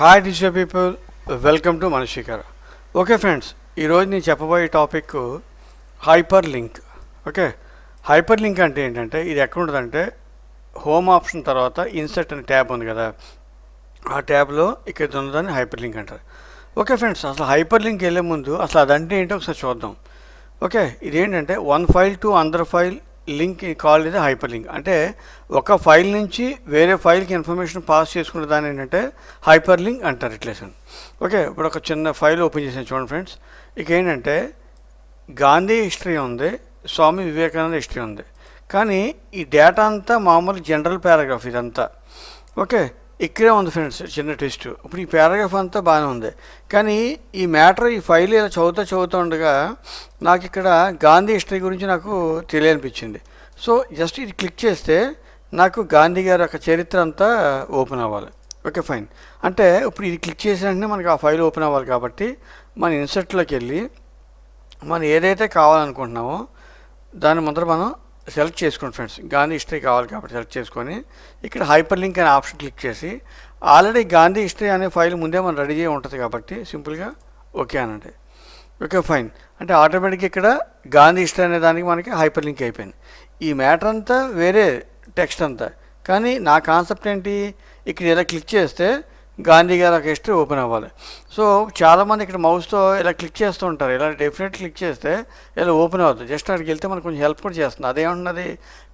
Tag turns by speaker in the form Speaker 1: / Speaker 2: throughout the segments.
Speaker 1: Hi digital people, welcome to manasrikara. Okay friends, ఈరోజు నేను చెప్పబోయే topic hyper link. Okay, hyper link అంటే ఏంటంటే ఇది ఎక్కడ ఉంటుందంటే హోమ్ ఆప్షన్ తర్వాత ఇన్సర్ట్ అనే ట్యాబ్ ఉంది కదా, ఆ ట్యాబ్లో ఇక్కడ ఉన్నదాన్ని హైపర్ లింక్ అంటారు. ఓకే ఫ్రెండ్స్, అసలు హైపర్ లింక్ వెళ్ళే ముందు అసలు అదంటే ఏంటో ఒకసారి చూద్దాం. ఓకే, ఇదేంటంటే one file to another file link call ఇది హైపర్ లింక్. అంటే ఒక ఫైల్ నుంచి వేరే ఫైల్కి ఇన్ఫర్మేషన్ పాస్ చేసుకునే దాన్ని ఏంటంటే హైపర్ లింక్ అంటారు రిలేషన్. ఓకే, ఇప్పుడు ఒక చిన్న ఫైల్ ఓపెన్ చేసాను చూడండి ఫ్రెండ్స్. ఇక ఏంటంటే గాంధీ హిస్టరీ ఉంది, స్వామి వివేకానంద హిస్టరీ ఉంది, కానీ ఈ డేటా అంతా మామూలు జనరల్ పారాగ్రాఫ్ ఇదంతా. ఓకే, ఇక్కడే ఉంది ఫ్రెండ్స్ చిన్న టెస్ట్. ఇప్పుడు ఈ పారాగ్రాఫ్ అంతా బాగానే ఉంది, కానీ ఈ మ్యాటర్ ఈ ఫైల్ ఇలా చదువుతూ ఉండగా నాకు ఇక్కడ గాంధీ హిస్టరీ గురించి నాకు తెలియనిపించింది. సో జస్ట్ ఇది క్లిక్ చేస్తే నాకు గాంధీ గారి యొక్క చరిత్ర అంతా ఓపెన్ అవ్వాలి. ఓకే ఫైన్, అంటే ఇప్పుడు ఇది క్లిక్ చేసిన వెంటనే మనకి ఆ ఫైల్ ఓపెన్ అవ్వాలి. కాబట్టి మన ఇన్సర్ట్లోకి వెళ్ళి మనం ఏదైతే కావాలనుకుంటున్నామో దాని ముందర మనం సెలెక్ట్ చేసుకోండి ఫ్రెండ్స్. గాంధీ హిస్టరీ కావాలి కాబట్టి సెలెక్ట్ చేసుకొని ఇక్కడ హైపర్ లింక్ అనే ఆప్షన్ క్లిక్ చేసి ఆల్రెడీ గాంధీ హిస్టరీ అనే ఫైల్ ముందే మనం రెడీ చేసి ఉంటుంది కాబట్టి సింపుల్గా ఓకే అనండి. ఓకే ఫైన్, అంటే ఆటోమేటిక్గా ఇక్కడ గాంధీ హిస్టరీ అనే దానికి మనకి హైపర్ లింక్ అయిపోయింది. ఈ మ్యాటర్ అంతా వేరే టెక్స్ట్ అంతా, కానీ నా కాన్సెప్ట్ ఏంటి, ఇక్కడ ఇలా క్లిక్ చేస్తే గాంధీ గారి ఒక హిస్టరీ ఓపెన్ అవ్వాలి. సో చాలామంది ఇక్కడ మౌస్తో ఇలా క్లిక్ చేస్తూ ఉంటారు. ఇలా డెఫినెట్ క్లిక్ చేస్తే ఇలా ఓపెన్ అవుతుంది. జస్ట్ అక్కడికి వెళ్తే మనకు కొంచెం హెల్ప్ కూడా చేస్తుంది. అదేమంటున్నది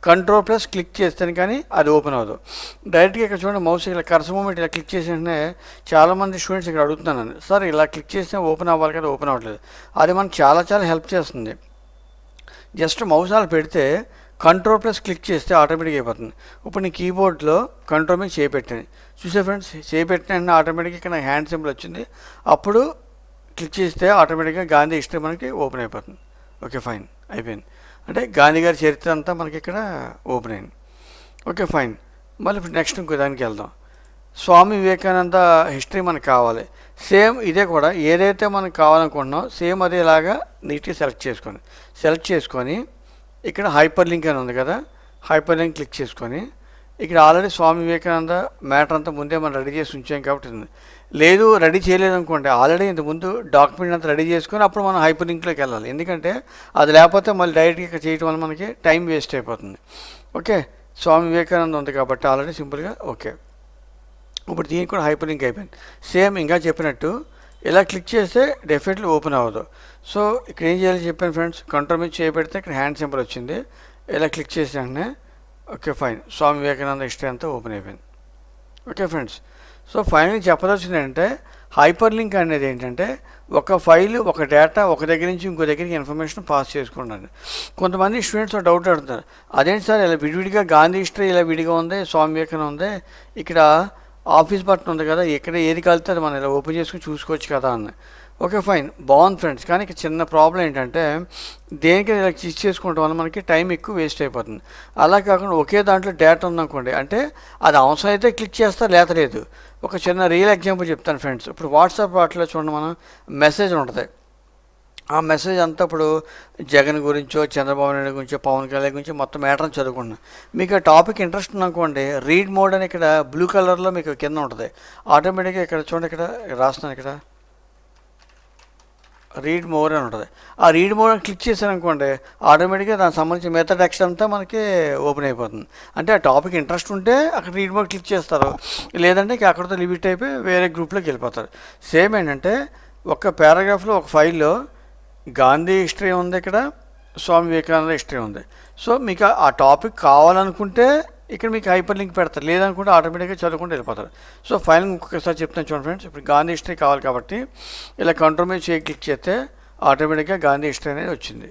Speaker 1: కంట్రోల్+ క్లిక్ చేస్తేనే కానీ అది ఓపెన్ అవ్వదు. డైరెక్ట్గా ఇక్కడ చూడండి మౌస్ ఇలా కర్సర్ మూమెంట్ ఇలా క్లిక్ చేసిన వెంటనే చాలామంది స్టూడెంట్స్ ఇక్కడ అడుగుతున్నాను, సార్ ఇలా క్లిక్ చేస్తే ఓపెన్ అవ్వాలి కదా, ఓపెన్ అవ్వట్లేదు. అది మనకు చాలా హెల్ప్ చేస్తుంది. జస్ట్ మౌస్ అలా పెడితే కంట్రోల్+ క్లిక్ చేస్తే ఆటోమేటిక్గా అయిపోతుంది. ఇప్పుడు నేను కీబోర్డ్లో కంట్రోల్ మీద చేపెట్టాను, చూసే ఫ్రెండ్స్, చేపెట్టిన వెంటనే ఆటోమేటిక్గా ఇక్కడ నాకు హ్యాండ్ సింబల్ వచ్చింది. అప్పుడు క్లిక్ చేస్తే ఆటోమేటిక్గా గాంధీ హిస్టరీ మనకి ఓపెన్ అయిపోతుంది. ఓకే ఫైన్, అయిపోయింది. అంటే గాంధీ గారి చరిత్ర అంతా మనకి ఇక్కడ ఓపెన్ అయింది. ఓకే ఫైన్, మళ్ళీ ఇప్పుడు నెక్స్ట్ ఇంకో దానికి వెళ్దాం. స్వామి వివేకానంద హిస్టరీ మనకు కావాలి. సేమ్ ఇదే కూడా ఏదైతే మనకు కావాలనుకుంటున్నాం సేమ్ అదేలాగా నీట్గా సెలెక్ట్ చేసుకొని ఇక్కడ హైపర్ లింక్ అని ఉంది కదా, హైపర్ లింక్ క్లిక్ చేసుకొని ఇక్కడ ఆల్రెడీ స్వామి వివేకానంద మ్యాటర్ అంతా ముందే మనం రెడీ చేసి ఉంచాం కాబట్టి ఉంది. లేదు రెడీ చేయలేదు అనుకోండి, ఆల్రెడీ ఇంతకుముందు డాక్యుమెంట్ అంతా రెడీ చేసుకొని అప్పుడు మనం హైపర్ లింక్లోకి వెళ్ళాలి. ఎందుకంటే అది లేకపోతే మళ్ళీ డైరెక్ట్గా ఇక్కడ చేయడం వల్ల మనకి టైం వేస్ట్ అయిపోతుంది. ఓకే, స్వామి వివేకానంద ఉంది కాబట్టి ఆల్రెడీ సింపుల్గా ఓకే. ఇప్పుడు దీనికి కూడా హైపర్ లింక్ అయిపోయింది. సేమ్ ఇంకా చెప్పినట్టు ఇలా క్లిక్ చేస్తే డెఫినెట్లీ ఓపెన్ అవ్వదు. సో ఇక్కడ ఏం చేయాలి చెప్పాను ఫ్రెండ్స్, కంట్రోల్ మీద చేయబెడితే ఇక్కడ హ్యాండ్ సింబల్ వచ్చింది, ఇలా క్లిక్ చేసిన వెంటనే okay fine, Swami Vivekananda history అంతా ఓపెన్ అయిపోయింది. ఓకే ఫ్రెండ్స్, సో ఫైనల్ చెప్పదలసింది ఏంటంటే హైపర్ లింక్ అనేది ఏంటంటే ఒక ఫైల్ ఒక డేటా ఒక దగ్గర నుంచి ఇంకో దగ్గరికి ఇన్ఫర్మేషన్ పాస్ చేసుకుంటాను. కొంతమంది స్టూడెంట్స్ డౌట్ అడుగుతారు, అదేంటి సార్ ఇలా విడివిడిగా గాంధీ హిస్టరీ ఇలా విడిగా ఉంది, స్వామి వివేకానంద ఉంది, ఇక్కడ ఆఫీస్ బటన్ ఉంది కదా, ఇక్కడ ఏది కలితే అది మనం ఇలా ఓపెన్ చేసుకుని చూసుకోవచ్చు కదా అన్న. ఓకే ఫైన్, బాగుంది ఫ్రెండ్స్, కానీ ఇక్కడ చిన్న ప్రాబ్లం ఏంటంటే దేనికి ఇలా క్లిక్ చేసుకోవడం వల్ల మనకి టైం ఎక్కువ వేస్ట్ అయిపోతుంది. అలా కాకుండా ఒకే దాంట్లో డేటా ఉందనుకోండి, అంటే అది అవసరం అయితే క్లిక్ చేస్తా లేదు. ఒక చిన్న రియల్ ఎగ్జాంపుల్ చెప్తాను ఫ్రెండ్స్. ఇప్పుడు వాట్సాప్ వాటిలో చూడండి, మనం మెసేజ్ ఉంటుంది, ఆ మెసేజ్ అంతా ఇప్పుడు జగన్ గురించో చంద్రబాబు నాయుడు గురించో పవన్ కళ్యాణ్ గురించి మొత్తం మ్యాటర్ అని చదువుకున్నాను. మీకు ఆ టాపిక్ ఇంట్రెస్ట్ ఉందనుకోండి, రీడ్ మోడ్ అని ఇక్కడ బ్లూ కలర్లో మీకు కింద ఉంటుంది. ఆటోమేటిక్గా ఇక్కడ చూడండి, ఇక్కడ రాస్తున్నాను, ఇక్కడ రీడ్ మోర్ అని ఉంటుంది. ఆ రీడ్ మోర్ అని క్లిక్ చేశాను అనుకోండి, ఆటోమేటిక్గా దానికి సంబంధించిన మిగతా టెక్స్ట్ అంతా మనకి ఓపెన్ అయిపోతుంది. అంటే ఆ టాపిక్ ఇంట్రెస్ట్ ఉంటే అక్కడ రీడ్ మోర్ క్లిక్ చేస్తారు, లేదంటే అక్కడితో లిమిట్ అయిపోయి వేరే గ్రూప్లోకి వెళ్ళిపోతారు. సేమ్ ఏంటంటే ఒక పారాగ్రాఫ్లో ఒక ఫైల్లో గాంధీ హిస్టరీ ఉంది, ఇక్కడ స్వామి వివేకానంద హిస్టరీ ఉంది. సో మీకు ఆ టాపిక్ కావాలనుకుంటే ఇక్కడ మీకు హైపర్ లింక్ పెడతారు, లేదనుకుంటే ఆటోమేటిక్గా చదువుకుంటూ వెళ్ళిపోతారు. సో ఫైనల్ ఇంకొకసారి చెప్తాను చూడండి ఫ్రెండ్స్. ఇప్పుడు గాంధీ హిస్టరీ కావాలి కాబట్టి ఇలా కంట్రోల్ మీద క్లిక్ చేస్తే ఆటోమేటిక్గా గాంధీ హిస్టరీ అనేది వచ్చింది.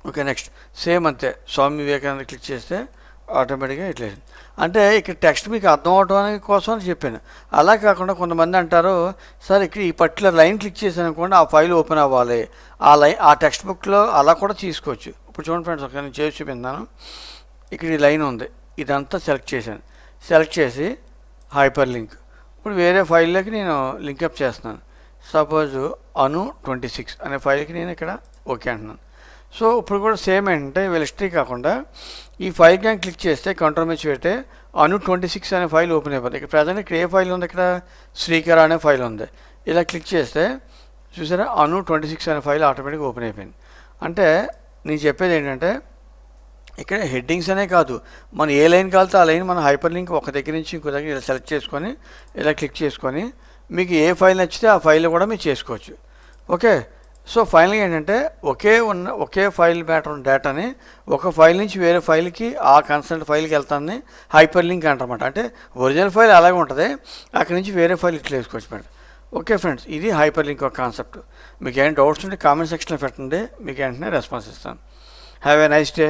Speaker 1: ఓకే, నెక్స్ట్ సేమ్ అంతే, స్వామి వివేకానంద క్లిక్ చేస్తే ఆటోమేటిక్గా ఇట్లా. అంటే ఇక్కడ టెక్స్ట్ మీకు అర్థం అవడం కోసం అని చెప్పాను. అలా కాకుండా కొంతమంది అంటారు, సార్ ఇక్కడ ఈ పర్టికులర్ లైన్ క్లిక్ చేశాను అనుకోండి ఆ ఫైల్ ఓపెన్ అవ్వాలి, ఆ టెక్స్ట్ బుక్లో అలా కూడా తీసుకోవచ్చు. ఇప్పుడు చూడండి ఫ్రెండ్స్, ఒకసారి నేను చేసి చూపించాను. ఇక్కడ ఈ లైన్ ఉంది, ఇదంతా సెలెక్ట్ చేసి హైపర్ లింక్. ఇప్పుడు వేరే ఫైల్లోకి నేను లింకప్ చేస్తున్నాను. సపోజ్ అను 26 అనే ఫైల్కి నేను ఇక్కడ ఓకే అంటున్నాను. సో ఇప్పుడు కూడా సేమ్ ఏంటంటే వీళ్ళ హిస్టరీ కాకుండా ఈ ఫైల్ కానీ క్లిక్ చేస్తే కంట్రోల్ మీద పెడితే అను 26 అనే ఫైల్ ఓపెన్ అయిపోతుంది. ఇక్కడ ప్రజెంట్ ఇక్కడ ఏ ఫైల్ ఉంది, ఇక్కడ శ్రీకర అనే ఫైల్ ఉంది. ఇలా క్లిక్ చేస్తే చూసారా అను 26 అనే ఫైల్ ఆటోమేటిక్గా ఓపెన్ అయిపోయింది. అంటే నేను చెప్పేది ఏంటంటే ఇక్కడ హెడ్డింగ్స్ అనే కాదు, మనం ఏ లైన్ కావాలితే ఆ లైన్ మన హైపర్ లింక్ ఒక దగ్గర నుంచి ఇంకో దగ్గర ఇలా సెలెక్ట్ చేసుకొని ఇలా క్లిక్ చేసుకొని మీకు ఏ ఫైల్ నచ్చితే ఆ ఫైల్ కూడా మీరు చేసుకోవచ్చు. ఓకే, సో ఫైనల్గా ఏంటంటే ఒకే ఫైల్ మ్యాటర్ డేటాని ఒక ఫైల్ నుంచి వేరే ఫైల్కి ఆ కన్సర్న్ ఫైల్కి వెళ్తాన్ని హైపర్ లింక్ అంటారన్నమాట. అంటే ఒరిజినల్ ఫైల్ అలాగే ఉంటుంది, అక్కడి నుంచి వేరే ఫైల్ ఇట్లా వేసుకోవచ్చు మేడం. ఓకే ఫ్రెండ్స్, ఇది హైపర్ లింక్ ఒక కాన్సెప్ట్. మీకు ఏమైనా డౌట్స్ ఉంటే కామెంట్ సెక్షన్లో పెట్టండి, మీకు వెంటనే రెస్పాన్స్ ఇస్తాను. Have a nice day.